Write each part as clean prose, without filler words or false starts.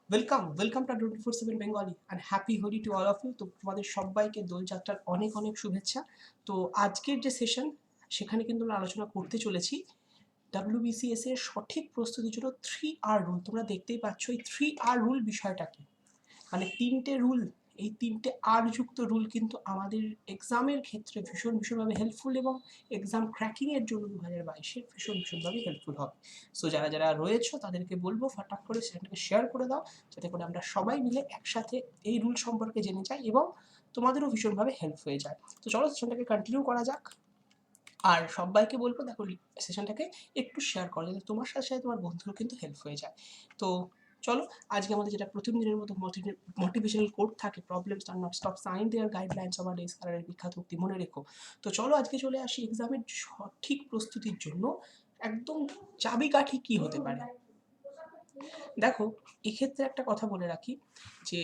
Welcome to Adda247 Bengali and happy Holi to all of you। তো তোমাদের সবাইকে দোলযাত্রার অনেক অনেক শুভেচ্ছা। তো আজকের যে সেশন সেখানে কিন্তু আমরা আলোচনা করতে চলেছি WBCS এর সঠিক প্রস্তুতির জন্য 3R রুল। তোমরা দেখতেই পাচ্ছ এই 3R রুল বিষয়টা কি, মানে তিনটে রুল, এই তিনটে আর যুক্ত রুল কিন্তু আমাদের এক্সামের ক্ষেত্রে ভীষণভাবে হেল্পফুল এবং এক্সাম ক্র্যাকিংয়ের জন্য 2022-এর ভীষণভাবে হেল্পফুল হবে। সো যারা রয়েছো তাদেরকে বলবো ফটাক করে সেটাকে শেয়ার করে দাও, যাতে করে আমরা সবাই মিলে একসাথে এই রুল সম্পর্কে জেনে যাই এবং তোমাদেরও ভীষণভাবে হেল্প হয়ে যায়। তো চলো সেশনটাকে কন্টিনিউ করা যাক। আর সবাইকে বলবো দেখো সেশনটাকে একটু শেয়ার করো, যাতে তোমার সাথে তোমার বন্ধুরও কিন্তু হেল্প হয়ে যায়। তো চলো আজকে আমাদের যেটা প্রথম দিনের মতো মোটিভেশনাল কোড থাকে, problems are not stop sign they're guidelines of ডেস কালারের বিখ্যাত উক্তি মনে রেখো। তো চলো আজকে চলে আসি এক্সামের সঠিক প্রস্তুতির জন্য একদম চাবিকাঠি কি হতে পারে। দেখো এক্ষেত্রে একটা কথা বলে রাখি যে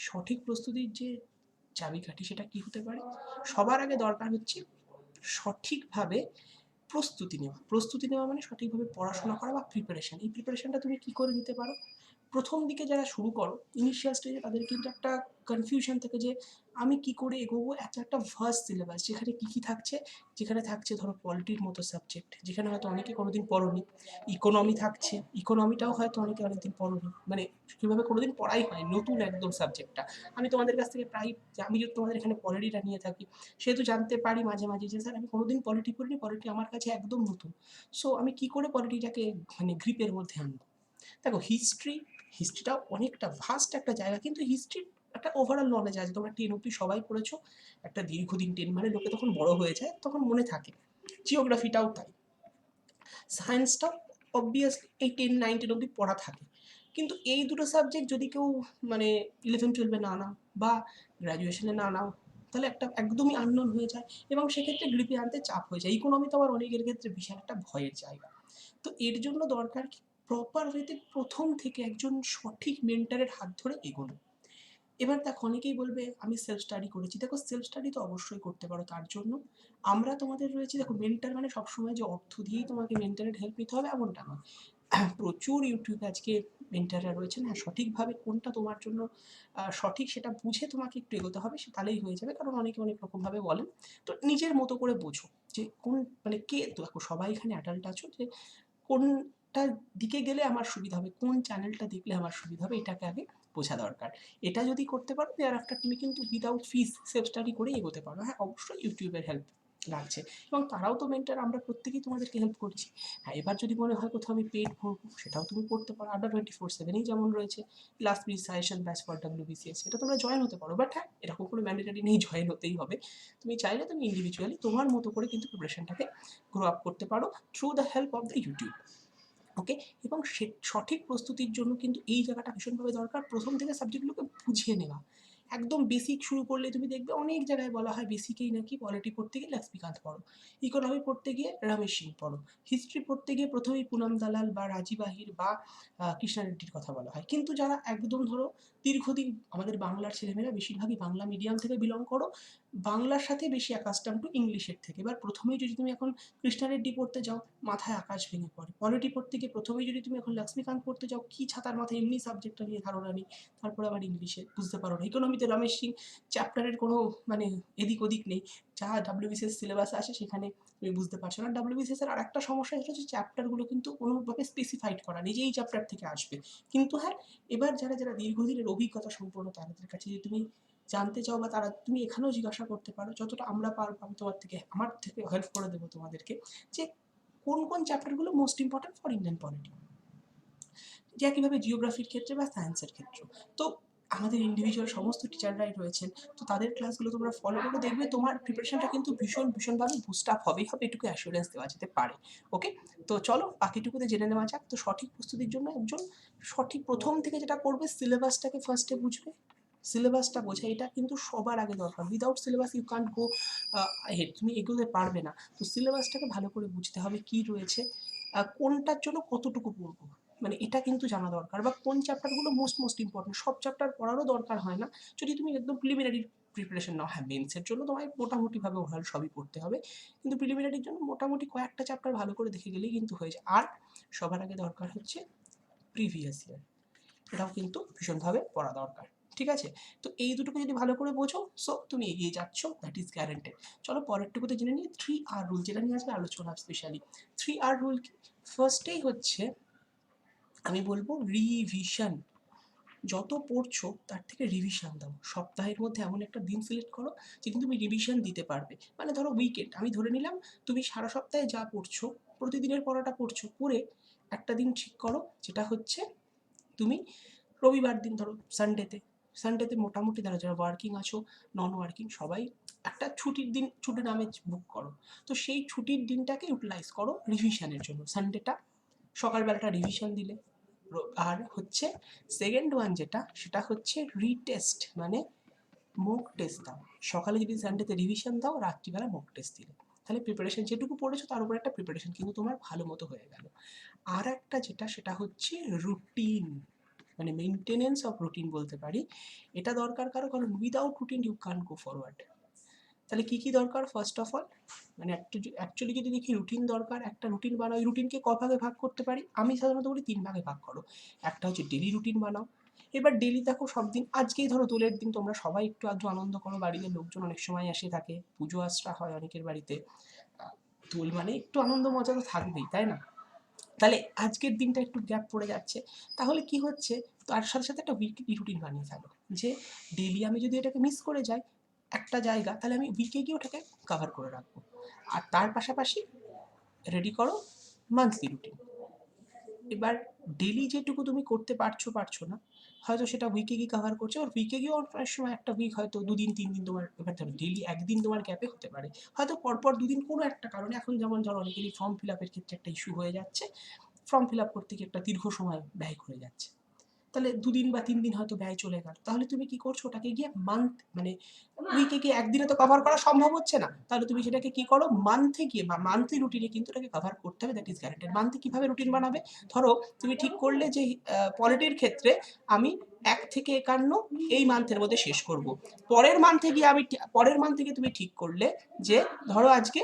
সঠিক প্রস্তুতির যে চাবিকাঠি সেটা কি হতে পারে। সবার আগে দরকার হচ্ছে সঠিকভাবে প্রস্তুতি নেওয়া মানে সঠিকভাবে পড়াশোনা করা বা প্রিপারেশন। এই প্রিপারেশনটা তুমি কি করে নিতে পারো? প্রথম দিকে যারা শুরু করো ইনিশিয়াল স্টেজে তাদের কিন্তু একটা কনফিউশন থাকে যে আমি কি করে এগোবো। একটা ভার্স্ট সিলেবাস যেখানে কি থাকছে, যেখানে থাকছে ধরো পলিটির মতো সাবজেক্ট যেখানে হয়তো অনেকে কোনোদিন পড়োনি, ইকোনমি থাকছে, ইকোনমিটাও হয়তো অনেকে অনেকদিন পড়োনি, মানে কীভাবে কোনোদিন পড়াই হয়, নতুন একদম সাবজেক্টটা। আমি তোমাদের কাছ থেকে প্রায়, আমি যদি তোমাদের এখানে পলিটিটা নিয়ে থাকি সেহেতু জানতে পারি মাঝে মাঝে যে স্যার আমি কোনোদিন পলিটি পড়িনি, পলিটি আমার কাছে একদম নতুন। সো আমি কি করে পলিটিটাকে মানে গ্রিপের মধ্যে আনবো। দেখো হিস্ট্রিটাও অনেকটা ভাস্ট একটা জায়গা, কিন্তু হিস্ট্রির একটা ওভারঅল নলেজ আছে। তোমরা 10 অব্দি সবাই পড়েছো, একটা দীর্ঘদিন 10 মানে লোকে তখন বড় হয়ে যায়, তখন মনে থাকে। জিওগ্রাফিটাও তাই, সায়েন্সটাও অবভিয়াসলি এই 10-9-10 অব্দি পড়া থাকে। কিন্তু এই দুটো সাবজেক্ট যদি কেউ মানে 11-12-এ না নাও বা গ্র্যাজুয়েশনে না নাও তাহলে একটা একদমই আননোন হয়ে যায় এবং সেক্ষেত্রে গ্রিপে আনতে চাপ হয়ে যায়। ইকোনমি তো আবার অনেকের ক্ষেত্রে বিশাল একটা ভয়ের জায়গা। তো এর জন্য দরকার কি, প্রপার ওয়েতে প্রথম থেকে একজন সঠিক মেন্টারের হাত ধরে এগোনো। এবার দেখো অনেকেই বলবে আমি সেলফ স্টাডি করেছি। দেখো সেলফ স্টাডি তো অবশ্যই করতে পারো, তার জন্য আমরা তোমাদের রয়েছি। দেখো মেন্টার মানে সবসময় যে অর্থ দিয়েই তোমাকে মেন্টারের হেল্প নিতে হবে এমনটা নয়। প্রচুর ইউটিউবে আজকে মেন্টাররা রয়েছেন। হ্যাঁ, সঠিকভাবে কোনটা তোমার জন্য সঠিক সেটা বুঝে তোমাকে একটু এগোতে হবে, সে তাহলেই হয়ে যাবে, কারণ অনেকে অনেক রকমভাবে বলেন। তো নিজের মতো করে বোঝো যে কোন মানে কে, দেখো সবাই এখানে অ্যাডাল্ট আছো, যে কোনটা দিকে গেলে আমার সুবিধা হবে, কোন চ্যানেলটা দেখলে আমার সুবিধা হবে, এটাকে আগে বোঝা দরকার। এটা যদি করতে পারো দেয়ার আফটার তুমি কিন্তু উইদাউট ফিস সেলফ স্টাডি করে এগোতে পারো। হ্যাঁ অবশ্যই ইউটিউবের হেল্প লাগছে এবং তারাও তো মেন্টার, আমরা প্রত্যেকেই তোমাদেরকে হেল্প করছি। হ্যাঁ এবার যদি মনে হয় কোথাও আমি পেড ভরবো সেটাও তুমি করতে পারো। Adda247-এই যেমন রয়েছে last pre suggestion batch for WBCS, এটা তোমরা জয়েন হতে পারো। বাট হ্যাঁ এরকম কোনো ম্যান্ডেটারি নেই জয়েন হতেই হবে, তুমি চাইলে তুমি ইন্ডিভিজুয়ালি তোমার মতো করে কিন্তু প্রিপারেশনটাকে গ্রো আপ করতে পারো through the help of the YouTube. Okay, এবং সঠিক প্রস্তুতির জন্য কিন্তু এই জায়গাটা ভীষণভাবে দরকার, প্রথম থেকে সাবজেক্টগুলোকে বুঝিয়ে নেওয়া। একদম বেসিক শুরু করলে তুমি দেখবে অনেক জায়গায় বলা হয় বেসিকেই নাকি পলিটি পড়তে গিয়ে লক্ষ্মীকান্ত পড়ো, ইকোনমি পড়তে গিয়ে রমেশ সিং পড়ো, হিস্ট্রি পড়তে গিয়ে প্রথমেই পুনম দালাল বা রাজীব আহির বা কৃষ্ণা রেড্ডির কথা বলা হয়। কিন্তু যারা একদম ধরো দীর্ঘদিন, আমাদের বাংলার ছেলেমেয়েরা বেশিরভাগই বাংলা মিডিয়াম থেকে বিলং করো, বাংলার সাথে বেশি অ্যাকাস্টাম টু ইংলিশের থেকে। এবার প্রথমেই যদি তুমি এখন কৃষ্ণা রেড্ডি পড়তে যাও মাথায় আকাশ ভেঙে পড়ে, পলিটি পড়তে গিয়ে প্রথমেই যদি তুমি এখন লক্ষ্মীকান্ত পড়তে যাও কি ছাতার মাথায় এমনি সাবজেক্টটা নিয়ে ধারণা নেই, তারপরে আবার ইংলিশে বুঝতে পারো না। ইকোনমিতে রমেশ সিং চ্যাপ্টারের কোনো মানে এদিক ওদিক নেই, যা WBCS সিলেবাসে আসে সেখানে তুমি বুঝতে পারছো না। WBCS এর আর একটা সমস্যা সেটা হচ্ছে চ্যাপ্টারগুলো কিন্তু কোনোভাবে স্পেসিফাইড করা নেই যে এই চ্যাপ্টার থেকে আসবে। কিন্তু হ্যাঁ এবার যারা দীর্ঘদিনের অভিজ্ঞতা সম্পন্ন তাদের কাছে যদি তুমি জানতে চাও বা তারা তুমি এখানেও জিজ্ঞাসা করতে পারো, যতটা আমরা পারবো আমি আমার থেকে হেল্প করে দেবো তোমাদেরকে, যে কোন চ্যাপ্টারগুলো most important for Indian polity, যে একইভাবে জিওগ্রাফির ক্ষেত্রে বা সায়েন্সের ক্ষেত্রে। তো আমাদের ইন্ডিভিজুয়াল সমস্ত টিচাররাই রয়েছেন, তো তাদের ক্লাসগুলো তোমরা ফলো করে দেখবে তোমার প্রিপারেশনটা কিন্তু ভীষণভাবে বুস্ট আপ হবেই হবে, এটুকু অ্যাসুরেন্স দেওয়া যেতে পারে। ওকে, তো চলো বাকিটুকুতে জেনে নেওয়া যাক। তো সঠিক প্রস্তুতির জন্য একজন সঠিক প্রথম থেকে যেটা করবে সিলেবাসটাকে ফার্স্টে বুঝবে, সিলেবাসটা বোঝা এটা কিন্তু সবার আগে দরকার। Without syllabus you can't go head, তুমি এগোতে পারবে না। তো সিলেবাসটাকে ভালো করে বুঝতে হবে কি রয়েছে, কোনটার জন্য কতটুকু পড়বো, মানে এটা কিন্তু জানা দরকার। বা কোন চ্যাপ্টারগুলো মোস্ট ইম্পর্টেন্ট, সব চ্যাপ্টার পড়ারও দরকার হয় না যদি তুমি একদম প্রিলিমিনারি প্রিপারেশন নাও। হ্যাঁ মেন্সের জন্য তোমায় মোটামুটিভাবে ওভারঅল সবই পড়তে হবে, কিন্তু প্রিলিমিনারির জন্য মোটামুটি কয়েকটা চ্যাপ্টার ভালো করে দেখে গেলেই কিন্তু হয়ে যায়। আর সবার আগে দরকার হচ্ছে প্রিভিয়াস ইয়ার। এটাও কিন্তু ভীষণভাবে পড়া দরকার, ঠিক আছে? তো এই দুটোকে যদি ভালো করে বোঝো, সো তুমি এগিয়ে যাচ্ছ, দ্যাট ইজ গ্যারান্টেড। চলো পরেরটুকুতে জেনে নিই 3R রুল, যেটা নিয়ে আজকে আলোচনা স্পেশালি। 3R রুল কি? ফার্স্টেই হচ্ছে আমি বলবো রিভিশন। যত পড়ছো তার থেকে রিভিশন দাও। সপ্তাহের মধ্যে এমন একটা দিন সিলেক্ট করো যেদিন তুমি রিভিশন দিতে পারবে। মানে ধরো উইকেন্ড, আমি ধরে নিলাম তুমি সারা সপ্তাহে যা পড়ছো, প্রতিদিনের পড়াটা পড়ছো, পড়ে একটা দিন ঠিক করো যেটা হচ্ছে তুমি রবিবার দিন, ধরো সানডেতে মোটামুটি ধরো যারা ওয়ার্কিং আছো, নন ওয়ার্কিং সবাই একটা ছুটির দিন, ছুটির নামে বুক করো। তো সেই ছুটির দিনটাকে ইউটিলাইজ করো রিভিশনের জন্য। সানডেটা সকালবেলাটা রিভিশন দিলে, আর হচ্ছে সেকেন্ড ওয়ান যেটা, সেটা হচ্ছে রিটেস্ট, মানে মক টেস্ট দাও। সকালে যদি সানডেতে রিভিশন দাও, রাত্রিবেলা মক টেস্ট দিলে, তাহলে প্রিপারেশন যেটুকু পড়েছো তার উপর একটা প্রিপারেশন কিন্তু তোমার ভালো মতো হয়ে গেল। আর একটা যেটা, সেটা হচ্ছে রুটিন, মানে মেনটেনেন্স অফ রুটিন বলতে পারি। এটা দরকার কারণ without routine you can go forward. তাহলে কী কী দরকার? ফার্স্ট অফ অল, মানে অ্যাকচুয়ালি যদি দেখি রুটিন দরকার, একটা রুটিন বানাও। এই রুটিনকে ক ভাগে ভাগ করতে পারি? আমি সাধারণত বলি 3 ভাগে ভাগ করো। একটা হচ্ছে ডেলি রুটিন বানাও। এবার ডেলি দেখো সব দিন, আজকেই ধরো দোলের দিন, তোমরা সবাই একটু আধটু আনন্দ করো, বাড়িতে লোকজন অনেক সময় এসে থাকে, পুজো আশ্রা হয় অনেকের বাড়িতে। দোল মানে একটু আনন্দ মজা তো থাকবেই, তাই না? তাহলে আজকের দিনটা একটু গ্যাপ পড়ে যাচ্ছে, তাহলে কি হচ্ছে, তার সাথে সাথে একটা উইকলি রুটিন বানিয়ে ফেলো, যে ডেলি আমি যদি এটাকে মিস করে যাই একটা জায়গা, তাহলে আমি উইকে গিয়ে ওটাকে কভার করে রাখবো। আর তার পাশাপাশি রেডি করো মান্থলি রুটিন। এবার ডেলি যেটুকু তুমি করতে পারছো না, হয়তো সেটা উইকে গিয়ে কভার করছে, আর উইকে গিয়েও অনেক সময় একটা উইক হয়তো 2 দিন 3 দিন তোমার, এবার ধরো ডেলি একদিন তোমার গ্যাপে হতে পারে, হয়তো পরপর 2 দিন কোনো একটা কারণে। এখন যেমন ধরো অনেকেরই ফর্ম ফিল আপের ক্ষেত্রে একটা ইস্যু হয়ে যাচ্ছে, ফর্ম ফিল আপ করতে গিয়ে একটা দীর্ঘ সময় ব্যয় করে যাচ্ছে, তাহলে 2 দিন বা 3 দিন হয়তো ব্যয় চলে গেল। তাহলে তুমি কি করছো, ওটাকে গিয়ে মান্থ, মানে উইকে গিয়ে একদিনে তো কভার করা সম্ভব হচ্ছে না, তাহলে তুমি সেটাকে কি করো, মান্থে গিয়ে বা মান্থলি রুটিনে কিন্তু এটাকে কভার করতে হবে, দ্যাট ইজ গ্যারান্টেড। মান্থে কিভাবে রুটিন বানাবে? ধরো তুমি ঠিক করলে যে পলিটির ক্ষেত্রে আমি 1 থেকে 51 এই মান্থের মধ্যে শেষ করব। পরের মান্থ থেকে তুমি ঠিক করলে যে ধরো আজকে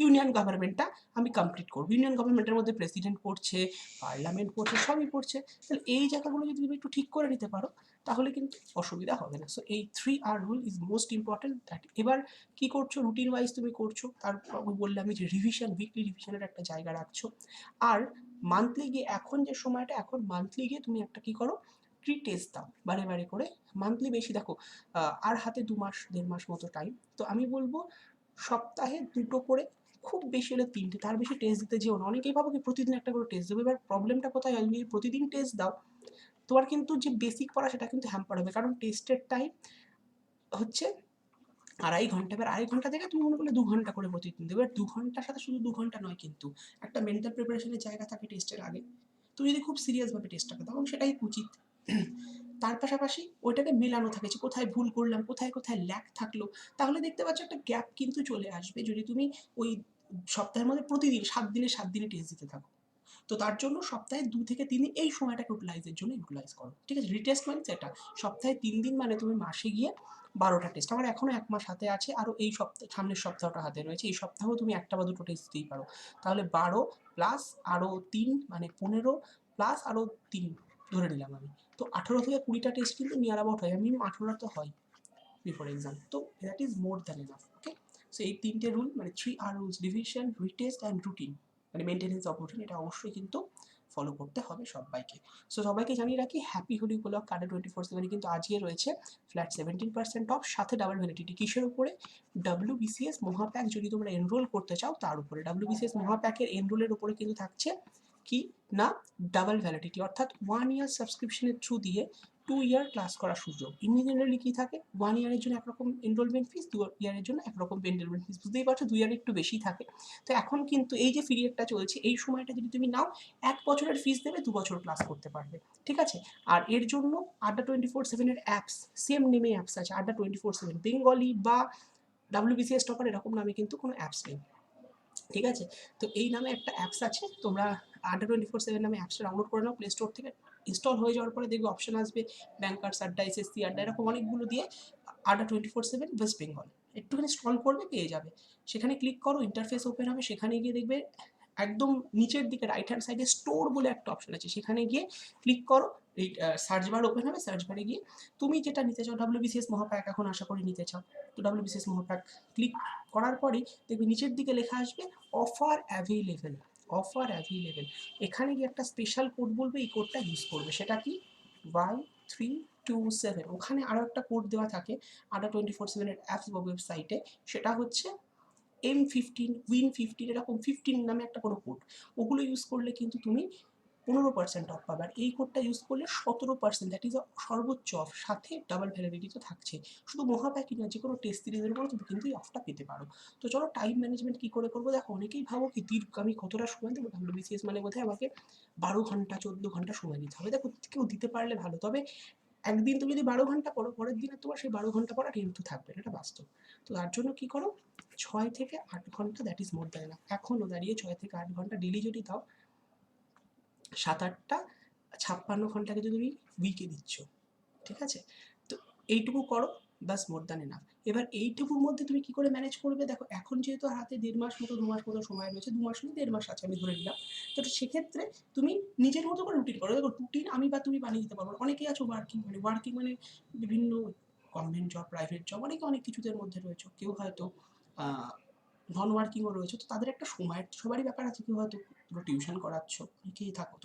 ইউনিয়ন গভর্নমেন্টটা আমি কমপ্লিট করবো। ইউনিয়ন গভর্নমেন্টের মধ্যে প্রেসিডেন্ট পড়ছে, পার্লামেন্ট পড়ছে, সবই পড়ছে। তাহলে এই জায়গাগুলো যদি তুমি একটু ঠিক করে নিতে পারো, তাহলে কিন্তু অসুবিধা হবে না। সো এই 3R rule is most important. That এবার কি করছো, রুটিন ওয়াইজ তুমি করছো, তারপর বললে আমি যে রিভিশন, উইকলি রিভিশনের একটা জায়গা রাখছো। আর মান্থলি গিয়ে, এখন যে সময়টা, এখন মান্থলি গিয়ে তুমি একটা কি করো, টেস্ট দাও বারে বারে করে। মান্থলি বেশি দেখো, আর হাতে 2 মাস 1.5 মাস মতো টাইম, তো আমি বলবো সপ্তাহে 2টো করে, খুব বেশি হলে 3টে, তার বেশি টেস্ট দিতে যেও না। অনেকেই ভাবো কি প্রতিদিন একটা করে টেস্ট দেবে, এবার প্রবলেমটা কোথায় হয়, তুমি প্রতিদিন টেস্ট দাও, তোমার কিন্তু যে বেসিক পড়া সেটা কিন্তু হ্যাম্পার হবে, কারণ টেস্টের টাইম হচ্ছে 2.5 ঘন্টা। এবার 2.5 ঘন্টা থেকে তুমি মনে করলে 2 ঘন্টা করে প্রতিদিন দেবে। এবার 2 ঘন্টার সাথে শুধু 2 ঘন্টা নয়, কিন্তু একটা মেন্টাল প্রিপারেশনের জায়গা থাকে টেস্টের আগে। তুমি যদি খুব সিরিয়াসভাবে টেস্টটাকে, তখন সেটাই উচিত। তার পাশাপাশি ওইটাকে মেলানো থাকে যে কোথায় ভুল করলাম, কোথায় কোথায় ল্যাক থাকলো, তাহলে দেখতে পাচ্ছ একটা গ্যাপ কিন্তু চলে আসবে যদি তুমি ওই সপ্তাহের মধ্যে প্রতিদিন 7 দিনে টেস্ট দিতে থাকো। তো তার জন্য সপ্তাহে 2 থেকে 3 দিন এই সময়টাকে ইউটিলাইজের জন্য ইউটিলাইজ করো, ঠিক আছে? রিটেস্ট মানে সেটা সপ্তাহে 3 দিন, মানে তুমি মাসে গিয়ে 12টা টেস্ট। আমার এখনো 1 মাস হাতে আছে, আরও এই সপ্তাহে, সামনের সপ্তাহটা হাতে রয়েছে, এই সপ্তাহেও তুমি 1টা বা 2টো টেস্ট দিতেই পারো। তাহলে 12 প্লাস আরও 3, মানে 15 প্লাস আরও 3 ধরে নিলাম আমি, তো 18 থেকে 20টা টেস্ট কিন্তু নিয়ার অ্যাবাউট হয়, মিনিমাম 18টা তো হয় বিফোর এক্সাম। তো that is more than enough. Okay, so এই 3টে রুল, মানে 3R rules, revision, retest and routine, মানে মেনটেনেন্স অফ রুটিন, এটা অবশ্যই কিন্তু ফলো করতে হবে সবাইকে। সো সবাইকে জানিয়ে রাখি, হ্যাপি হোলি উপলক্ষে Adda247 কিন্তু আজকে রয়েছে ফ্ল্যাট 17% অফ, সাথে ডাবল ভ্যালিডিটি। কিসের উপরে? WBCS মহাপ্যাক যদি তোমরা এনরোল করতে চাও তার উপরে। WBCS মহাপ্যাকের এনরোলের উপরে কিন্তু থাকছে কি না, ডাবল ভ্যালিডিটি, অর্থাৎ 1 ইয়ার সাবস্ক্রিপশনের থ্রু দিয়ে 2 ইয়ার ক্লাস করার সুযোগ। জেনারেলি কি থাকে, 1 ইয়ারের জন্য একরকম এনরোলমেন্ট ফিস, 2 ইয়ারের জন্য একরকম এনরোলমেন্ট ফিস, বুঝতেই পারছো 2 ইয়ার একটু বেশি থাকে। তো এখন কিন্তু এই যে পিরিয়ডটা চলছে, এই সময়টা যদি তুমি নাও, 1 বছরের ফিস দেবে, 2 বছর ক্লাস করতে পারবে, ঠিক আছে? আর এর জন্য Adda247 এর অ্যাপস, সেম নেমে অ্যাপস আছে, Adda247 বেঙ্গলি বা WBCS টপার এরকম নামে কিন্তু কোনো অ্যাপস নেই, ঠিক আছে? তো এই নামে একটা অ্যাপস আছে, তোমরা Adda247 নামে অ্যাপসটা ডাউনলোড করে নাও প্লে স্টোর থেকে। ইনস্টল হয়ে যাওয়ার পরে দেখবে অপশন আসবে ব্যাংকার্স আড্ডা, SSC আড্ডা, এরকম অনেকগুলো দিয়ে Adda247 ওয়েস্ট বেঙ্গল, একটুখানি স্ক্রল করবে পেয়ে যাবে। সেখানে ক্লিক করো, ইন্টারফেস ওপেন হবে, সেখানে গিয়ে দেখবে একদম নিচের দিকে রাইট হ্যান্ড সাইডে স্টোর বলে একটা অপশন আছে, সেখানে গিয়ে ক্লিক করো, এই সার্চ বার ওপেন হবে, সার্চ বারে গিয়ে তুমি যেটা নিতে চাও, WBCS মহাপ্যাক এখন আশা করি নিতে চাও, তো WBCS মহাপ্যাক ক্লিক করার পরেই দেখবে নিচের দিকে লেখা আসবে অফার অ্যাভেলেবেল, অফার অ্যাভেলেবেল। এখানে গিয়ে একটা স্পেশাল কোড বলবে, এই কোডটা ইউজ করবে, সেটা কি Y327। ওখানে আরও একটা কোড দেওয়া থাকে Adda247 অ্যাপস বা ওয়েবসাইটে, সেটা হচ্ছে M15 Win15 এরকম 15 নামে একটা কোনো কোড, ওগুলো ইউজ করলে কিন্তু তুমি 15% অফ পাবে। আর এই কোডটা ইউজ করলে 17%, দ্যাট ইজ সর্বোচ্চ অফ, সাথে ডাবল ভ্যালিডিটি তো থাকছে। শুধু মহাপ্যাকই নয়, যে কোনো টেস্ট সিরিজের উপরে তুমি কিন্তু এই অফটা পেতে পারো। তো চলো টাইম ম্যানেজমেন্ট কী করে করবো দেখো। অনেকেই ভাবো কি দীর্ঘ আমি কতটা সময় দেবো, WBCS মানে বোধহয় আমাকে 12 ঘন্টা 14 ঘন্টা সময় দিতে হবে। দেখো কেউ দিতে পারলে ভালো, তবে একদিন তুমি যদি 12 ঘন্টা পড়ো, পরের দিনে তোমার সেই 12 ঘন্টা পড়া কিন্তু থাকবে না, এটা বাস্তব। তো তার জন্য কী করো, 6 থেকে 8 ঘন্টা, দ্যাট ইজ মোর দ্যান। এখনও দাঁড়িয়ে 6 থেকে 8 ঘন্টা ডেলি যদি দাও, 7-8টা 56 ঘন্টা কিন্তু তুমি উইকে দিচ্ছ, ঠিক আছে? তো এইটুকু করো, বাস মোর দ্যান এনাফ। এবার এইটুকুর মধ্যে তুমি কি করে ম্যানেজ করবে দেখো। এখন যেহেতু হাতে 1.5 মাস মতো 2 মাস মতো সময় রয়েছে, 2 মাস 1.5 মাস আছে আমি ধরে নিলাম, তো সেক্ষেত্রে তুমি নিজের মতো করে রুটিন করো। দেখো রুটিন আমি বা তুমি বানিয়ে দিতে পারবো। অনেকেই আছো ওয়ার্কিং মানে বিভিন্ন গভর্নমেন্ট জব, প্রাইভেট জব, অনেকে অনেক কিছুদের মধ্যে রয়েছে, কেউ হয়তো নন ওয়ার্কিংও রয়েছে, তো তাদের একটা সময়ের সবারই ব্যাপার আছে। কেউ হয়তো টিউশন করাচ্ছ, অনেকেই থাকো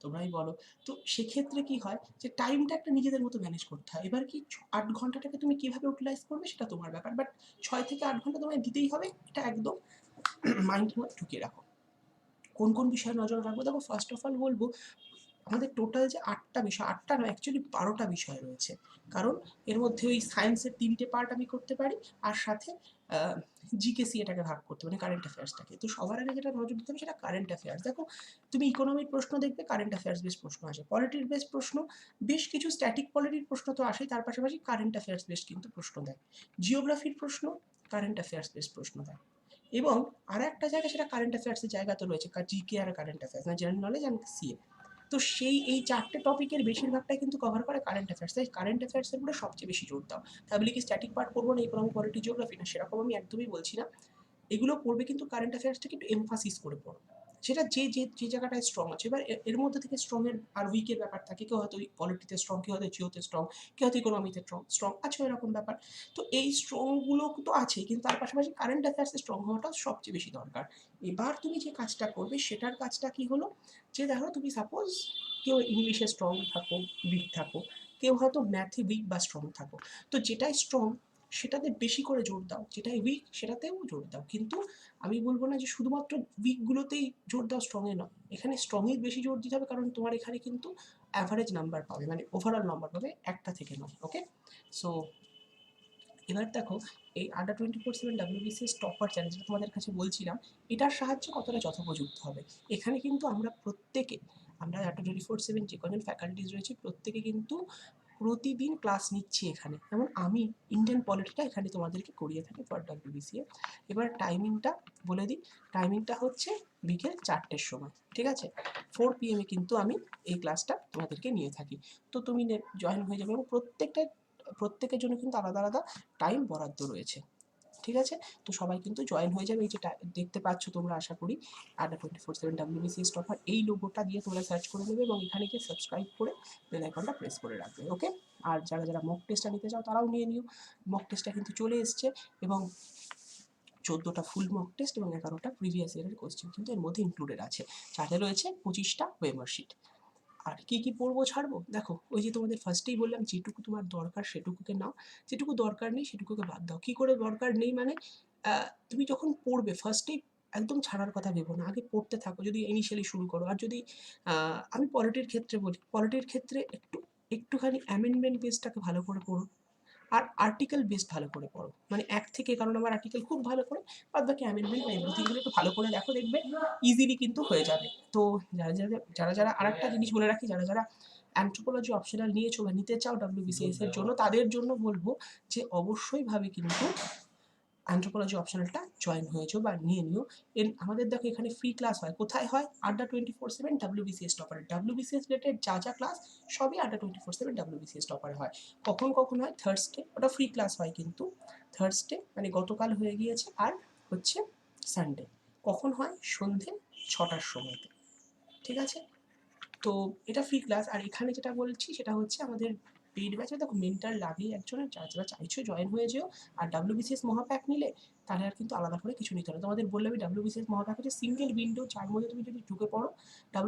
তোমরাই বলো। তো সেক্ষেত্রে কি হয় যে টাইমটা একটা নিজেদের মতো ম্যানেজ করতে হয়। এবার কি 8 ঘন্টাটাকে তুমি কীভাবে ইউটিলাইজ করবে সেটা তোমার ব্যাপার, বাট 6 থেকে 8 ঘন্টা তোমায় দিতেই হবে, এটা একদম মাইন্ডের মধ্যে ঢুকিয়ে রাখো। কোন কোন বিষয়ে নজর রাখবো দেখো। ফার্স্ট অফ অল বলবো, আমাদের টোটাল যে 8টা বিষয়, 8টা নয় অ্যাকচুয়ালি 12টা বিষয় রয়েছে, কারণ এর মধ্যে ওই সায়েন্সের 3টে পার্ট আমি করতে পারি, আর সাথে জিকেসি এটাকে ভাগ করতে মানে কারেন্ট অ্যাফেয়ার্সটাকে। তো সবার আগে যেটা নজর দিতে হবে সেটা কারেন্ট অ্যাফেয়ার্স। দেখো তুমি ইকোনমির প্রশ্ন দেখবে, কারেন্ট অ্যাফেয়ার্স বেস প্রশ্ন আসে, পলিটির বেস প্রশ্ন, বেশ কিছু স্ট্যাটিক পলিটির প্রশ্ন তো আসে, তার পাশাপাশি কারেন্ট অ্যাফেয়ার্স বেস কিন্তু প্রশ্ন দেয়। জিওগ্রাফির প্রশ্ন কারেন্ট অ্যাফেয়ার্স বেস প্রশ্ন দেয়। এবং আর একটা জায়গা, সেটা কারেন্ট অ্যাফেয়ার্সের জায়গা তো রয়েছে, জিকে আর কারেন্ট অ্যাফেয়ার্স মানে জেনারেল নলেজ অ্যান্ড সিএ। তো এই 4টে টপিকের বেশিরভাগটাই কিন্তু কভার করে কারেন্ট অ্যাফেয়ার্স। তাই কারেন্ট অ্যাফেয়ার্সের উপরে সবচেয়ে বেশি জোর দাও। তাহলে কি স্ট্যাটিক পার্ট করবো না, ইকোনমি, পলিটি, জিওগ্রাফি না, সেরকম আমি একদমই বলছি না। এগুলো পড়বে, কিন্তু কারেন্ট অ্যাফেয়ার্সটাকে একটু এমফাসিস করে পড়ো, সেটা যে যে যে জায়গাটায় স্ট্রং আছে। এবার এর মধ্যে থেকে স্ট্রংয়ের আর উইকের ব্যাপার থাকে, কেউ হয়তো পলিটিতে স্ট্রং, কেউ হয়তো জিওতে স্ট্রং, কেউ হয়তো ইকোনমিতে স্ট্রং আছে, এরকম ব্যাপার। তো এই স্ট্রংগুলো তো আছেই, কিন্তু তার পাশাপাশি কারেন্ট অ্যাফেয়ার্সে স্ট্রং হওয়াটা সবচেয়ে বেশি দরকার। এবার তুমি যে কাজটা করবে সেটার কাজটা কি হলো, যে দেখো তুমি সাপোজ কেউ ইংলিশে স্ট্রং থাকো, উইক থাকো, কেউ হয়তো ম্যাথে উইক বা স্ট্রং থাকো, তো যেটাই স্ট্রং সেটাতে বেশি করে জোর দাও, যেটাই উইক সেটাতেও জোর দাও। কিন্তু আমি বলবো না যে শুধুমাত্র উইকগুলোতেই জোর দাও, স্ট্রংয়ে নয়। এখানে স্ট্রংয়েই বেশি জোর দিতে হবে, কারণ তোমার এখানে কিন্তু অ্যাভারেজ নাম্বার পাবে, মানে ওভারঅল নাম্বার পাবে, একটা থেকে নয়। ওকে, সো এবার দেখো, এই Adda247 WBCS টপার চ্যালেঞ্জ, যেটা তোমাদের কাছে বলছিলাম, এটার সাহায্য কতটা যথোপযুক্ত হবে। এখানে কিন্তু আমরা Adda247 যে কজন ফ্যাকাল্টিজ রয়েছে, প্রত্যেকে কিন্তু প্রতিদিন ক্লাস নিচ্ছি এখানে। যেমন আমি ইন্ডিয়ান পলিটিটা এখানে তোমাদেরকে করিয়ে থাকি ফর WBCS। এবার টাইমিংটা বলে দিই, টাইমিংটা হচ্ছে বিকেল 4টের সময়, ঠিক আছে? 4 PM কিন্তু আমি এই ক্লাসটা তোমাদেরকে নিয়ে থাকি। তো তুমি জয়েন হয়ে যাবে, এবং প্রত্যেকের জন্য কিন্তু আলাদা আলাদা টাইম বরাদ্দ রয়েছে, ঠিক আছে? তো সবাই কিন্তু জয়েন হয়ে যাবে। এই যে দেখতে পাচ্ছ তোমরা, আশা করি Adda247 WBCS টপার, এই লোগোটা দিয়ে তোমরা সার্চ করে নেবে এবং এখানে গিয়ে সাবস্ক্রাইব করে বেল আইকনটা প্রেস করে রাখবে। ওকে, আর যারা যারা মক টেস্টটা নিতে চাও তারাও নিয়ে নিও। মক টেস্টটা কিন্তু চলে এসছে, এবং 14টা ফুল মক টেস্ট এবং 11টা প্রিভিয়াস ইয়ারের কোশ্চেন কিন্তু এর মধ্যে ইনক্লুডেড আছে। সাথে রয়েছে 25টা ওয়েমার শিট। আর কি কি পড়বো ছাড়বো দেখো, ওই যে তোমাদের ফার্স্টেই বললাম, যেটুকু তোমার দরকার সেটুকুকে নাও, যেটুকু দরকার নেই সেটুকুকে বাদ দাও। কি করে দরকার নেই মানে, তুমি যখন পড়বে ফার্স্টেই একদম ছাড়ার কথা ভেবো না, আগে পড়তে থাকো যদি ইনিশিয়ালি শুরু করো। আর যদি আমি পলিটির ক্ষেত্রে বলি, পলিটির ক্ষেত্রে একটুখানি অ্যামেন্ডমেন্ট বেসটাকে ভালো করে পড়ো, আর আর্টিকেল বেস ভালো করে পড়ো, মানে 1 থেকে 11 নম্বর আর্টিকেল খুব ভালো করে, বাদ বাকি অ্যামেন্ডমেন্ট বা এভরিথিংগুলো একটু ভালো করে দেখো, দেখবে ইজিলি কিন্তু হয়ে যাবে। তো যারা আরেকটা জিনিস বলে রাখি, যারা যারা অ্যানথ্রোপোলজি অপশনাল নিয়েছো বা নিতে চাও WBCS এর জন্য, তাদের জন্য বলবো যে অবশ্যই ভাবে কিন্তু অ্যানথ্রোপোলজি অপশনালটা জয়েন হয়েছো বা নিয়ে নিও। আমাদের দেখো এখানে ফ্রি ক্লাস হয়, কোথায় হয়? Adda247 WBCS টপারে। WBCS রিলেটেড যা যা ক্লাস সবই Adda247 WBCS টপারে হয়। কখন কখন হয়? থার্সডে, ওটা ফ্রি ক্লাস হয়, কিন্তু থার্সডে মানে গতকাল হয়ে গিয়েছে, আর হচ্ছে সানডে। কখন হয়? সন্ধে 6টার সময়তে, ঠিক আছে? তো এটা ফ্রি ক্লাস। আর এখানে যেটা বলছি সেটা হচ্ছে আমাদের পেইড ব্যাচে দেখো মেন্টার লাগেই একজনের, যারা যারা চাইছো জয়েন হয়ে যেও। আর WBCS মহাপ্যাক নিলে তাহলে আর কিন্তু আলাদা করে কিছু নিতে হবে। তোমাদের বললাম WBCS মহাপ্যাক হচ্ছে সিঙ্গেল উইন্ডো, যার মধ্যে তুমি যদি ঢুকে পড়ো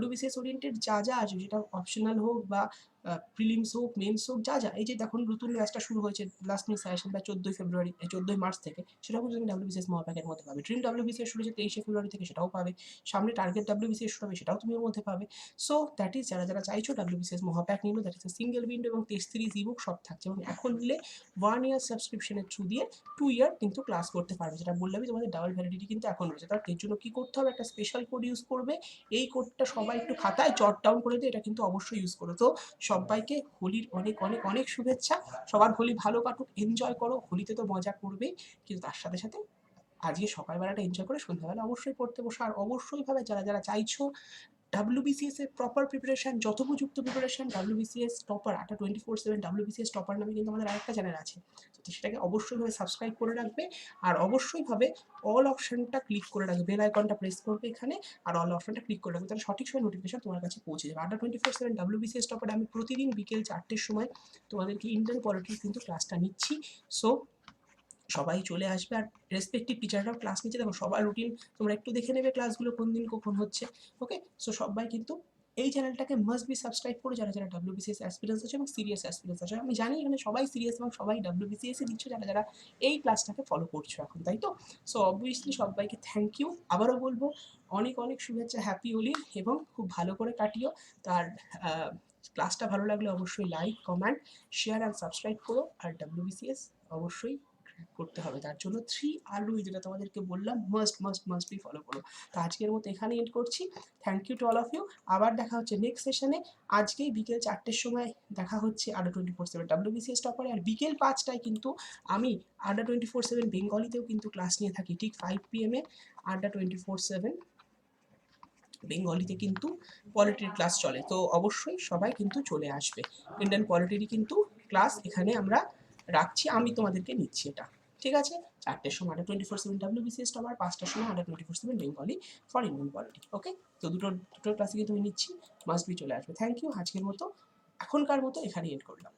WBCS ওরিয়েন্টেড যা যা আছে, যেটা অপশনাল হোক বা প্রিলিমস হোক, মেন্স হোক, যা যা, এই যে দেখুন নতুন ব্যাচটা শুরু হয়েছে লাস্ট মিনিট সাজেশন বা 14 মার্চ থেকে, সেটাও কিন্তু তুমি WBCS মহাপ্যাকের মধ্যে পাবে। ড্রিম WBCS শুরু হয়েছে 23 ফেব্রুয়ারি থেকে, সেটাও পাবে। সামনে টার্গেট WBCS শুরু হবে, সেটাও তুমি ওর মধ্যে পাবে। সো দ্যাট ইজ যারা যারা চাইছো WBCS মহাপ্যাক নিলো, দ্যাট ইজ সিঙ্গেল উইন্ডো এবং টেস্ট সিরিজ ইবুক সব থাকছে। এবং এখন নিলে 1 ইয়ার সাবস্ক্রিপশনের থ্রু দিয়ে 2 ইয়ার কিন্তু ক্লাস করতে পারবে, যেটা বললাম তোমাদের ডাবল ভ্যালিডিটি কিন্তু এখন রয়েছে। তার এর জন্য কি করতে হবে, একটা স্পেশাল কোড ইউজ করবে। এই কোডটা সবাই একটু খাতায় জট ডাউন করে দিয়ে এটা কিন্তু অবশ্যই ইউজ করো। তো সবাইকে হোলির অনেক অনেক অনেক শুভেচ্ছা। সবার হোলি ভালো কাটুক, এনজয় করো। হোলিতে তো মজা করবেই, কিন্তু তার সাথে সাথে আজকে সকালবেলাটা এনজয় করে সন্ধ্যাবেলা অবশ্যই পড়তে বসো। আর অবশ্যই ভাবে যারা যারা চাইছো WBCS এর প্রপার প্রিপারেশন, যথোপযুক্ত preparation, WBCS topper Adda247 WBCS topper নামে কিন্তু আমাদের আরেকটা চ্যানেল আছে, তো সেটাকে অবশ্যই ভাবে সাবস্ক্রাইব করে রাখবে। আর অবশ্যই ভাবে অল অপশনটা ক্লিক করে রাখবে, বেল আইকনটা প্রেস করবে এখানে, আর অল অপশনটা ক্লিক করে রাখবে, তাহলে সঠিক সময় নোটিফিকেশন তোমার কাছে পৌঁছে যাবে। Adda247 WBCS টপারে আমি প্রতিদিন বিকেল 4টের সময় তোমাদেরকে ইন্ডিয়ান পলিটিক্স কিন্তু ক্লাসটা নিচ্ছি। সো সবাই চলে আসবে। আর রেসপেক্টিভ টিচাররাও ক্লাস নিচ্ছে, দেখো সবার রুটিন তোমরা একটু দেখে নেবে ক্লাসগুলো কোন দিন কখন হচ্ছে। ওকে, সো সবাই কিন্তু এই চ্যানেলটাকে মাস্ট বি সাবস্ক্রাইব করো, যারা যারা WBCS অ্যাসপিরেন্স আছে এবং সিরিয়াস অ্যাসপিরেন্স আছে। আমি জানি এখানে সবাই সিরিয়াস এবং সবাই WBCS দিচ্ছ, যারা যারা এই ক্লাসটাকে ফলো করছো এখন, তাই তো? সো অবভিয়াসলি সবাইকে থ্যাংক ইউ। আবারও বলবো অনেক অনেক শুভেচ্ছা হ্যাপি হোলি, এবং খুব ভালো করে কাটিও। তার ক্লাসটা ভালো লাগলে অবশ্যই like, comment, share and subscribe করো। আর WBCS অবশ্যই করতে হবে, তার জন্য 3 যেটা তোমাদেরকে বললাম মাস্ট বি ফলো করো। তো আজকের মতো এখানে এন্ড করছি। Thank you to all of you. আবার দেখা হচ্ছে নেক্সট সেশনে। আজকেই বিকেল 4টের সময় দেখা হচ্ছে Adda247 WBCS টপারে। আর বিকেল 5টায় কিন্তু আমি Adda247 বেঙ্গলিতেও কিন্তু ক্লাস নিয়ে থাকি, ঠিক 5 PM এ Adda247 বেঙ্গলিতে কিন্তু পলিটির ক্লাস চলে। তো অবশ্যই সবাই কিন্তু চলে আসবে। ইন্ডিয়ান পলিটিরই কিন্তু ক্লাস এখানে আমরা রাখছি, আমি তোমাদেরকে নিচ্ছি এটা, ঠিক আছে? 4টের সময় Adda247 WBCS টপার, 5টার সময় Adda247 Bengali for Indian polity. Okay, তো দুটো ক্লাসে কিন্তু আমি নিচ্ছি, মাস্ট বি চলে আসবে। Thank you. আজকের মতো এখনকার মতো এখানেই এন্ড করলাম।